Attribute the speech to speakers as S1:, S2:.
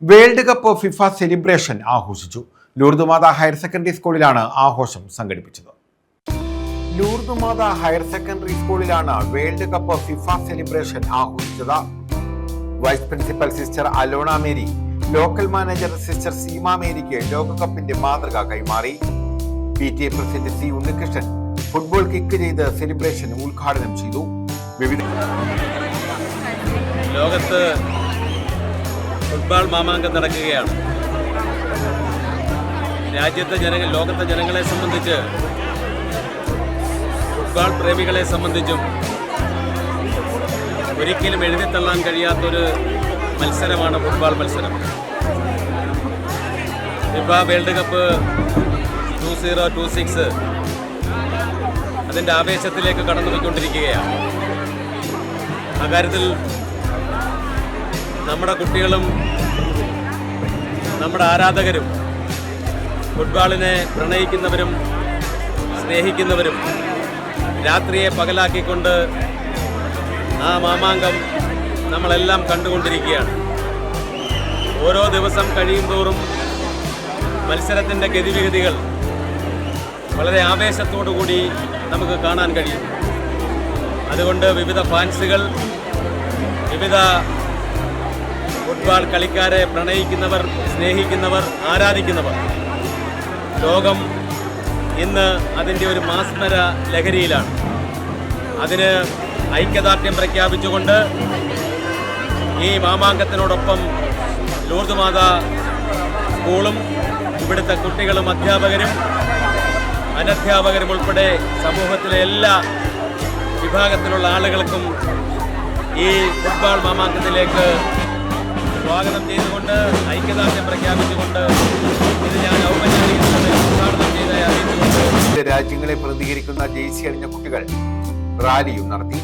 S1: World Cup FIFA celebration ആഘോഷിച്ചു. Lourdes Matha higher secondary സ്കൂളിലാണ് ആഘോഷം സംഘടിപ്പിച്ചത്. ലൂർദ് മാതാ ഹയർ സെക്കൻഡറി സ്കൂളിലാണ് വേൾഡ് കപ്പ് ഫിഫ സെലിബ്രേഷൻ ആഘോഷിച്ചത്. Vice principal sister Alona Mary, local manager sister Seema മേരിക്ക് ലോകകപ്പിന്റെ മാതൃക കൈമാറി. PTA president C Unnikrishnan football kick ചെയ്ത് സെലിബ്രേഷൻ ഉദ്ഘാടനം ചെയ്തു. വിവിധ
S2: ലോകത്ത് ഫുട്ബോൾ മാമാങ്കം നടക്കുകയാണ്. ലോകത്തെ ജനങ്ങളെ സംബന്ധിച്ച്, ഫുട്ബോൾ പ്രേമികളെ സംബന്ധിച്ചും ഒരിക്കലും എഴുതിത്തള്ളാൻ കഴിയാത്തൊരു മത്സരമാണ് ഫുട്ബോൾ മത്സരം. ഫിഫ വേൾഡ് കപ്പ് 2026 അതിൻ്റെ ആവേശത്തിലേക്ക് കടന്നുപോയിക്കൊണ്ടിരിക്കുകയാണ്. അക്കാര്യത്തിൽ നമ്മുടെ കുട്ടികളും നമ്മുടെ ആരാധകരും ഫുട്ബോളിനെ പ്രണയിക്കുന്നവരും സ്നേഹിക്കുന്നവരും രാത്രിയെ പകലാക്കിക്കൊണ്ട് ആ മാമാങ്കം നമ്മളെല്ലാം കണ്ടുകൊണ്ടിരിക്കുകയാണ്. ഓരോ ദിവസം കഴിയുന്തോറും മത്സരത്തിൻ്റെ ഗതിവിഗതികൾ വളരെ ആവേശത്തോടുകൂടി നമുക്ക് കാണാൻ കഴിയും. അതുകൊണ്ട് വിവിധ ഫാൻസുകൾ, വിവിധ ഫുട്ബോൾ കളിക്കാരെ പ്രണയിക്കുന്നവർ, സ്നേഹിക്കുന്നവർ, ആരാധിക്കുന്നവർ, ലോകം ഇന്ന് അതിൻ്റെ ഒരു മാസ്മര ലഹരിയിലാണ്. അതിന് ഐക്യദാർഢ്യം പ്രഖ്യാപിച്ചുകൊണ്ട് ഈ മാമാങ്കത്തിനോടൊപ്പം ലൂർദ് മാതാ സ്കൂളും ഇവിടുത്തെ കുട്ടികളും അധ്യാപകരും അനധ്യാപകരും ഉൾപ്പെടെ സമൂഹത്തിലെ എല്ലാ വിഭാഗത്തിലുള്ള ആളുകൾക്കും ഈ ഫുട്ബോൾ മാമാങ്കത്തിലേക്ക് സ്വാഗതം ചെയ്തുകൊണ്ട്, ഐക്യദാർഢ്യം പ്രഖ്യാപിച്ചുകൊണ്ട് ഇത് ഞാൻ ഔപചാരികമായി ഉദ്ഘാടനം ചെയ്ത് അറിയിച്ചുകൊണ്ട്
S1: രാജ്യങ്ങളെ പ്രതികരിക്കുന്ന ജേഴ്സി അണിഞ്ഞ കുട്ടികൾ റാലിയും നടത്തി.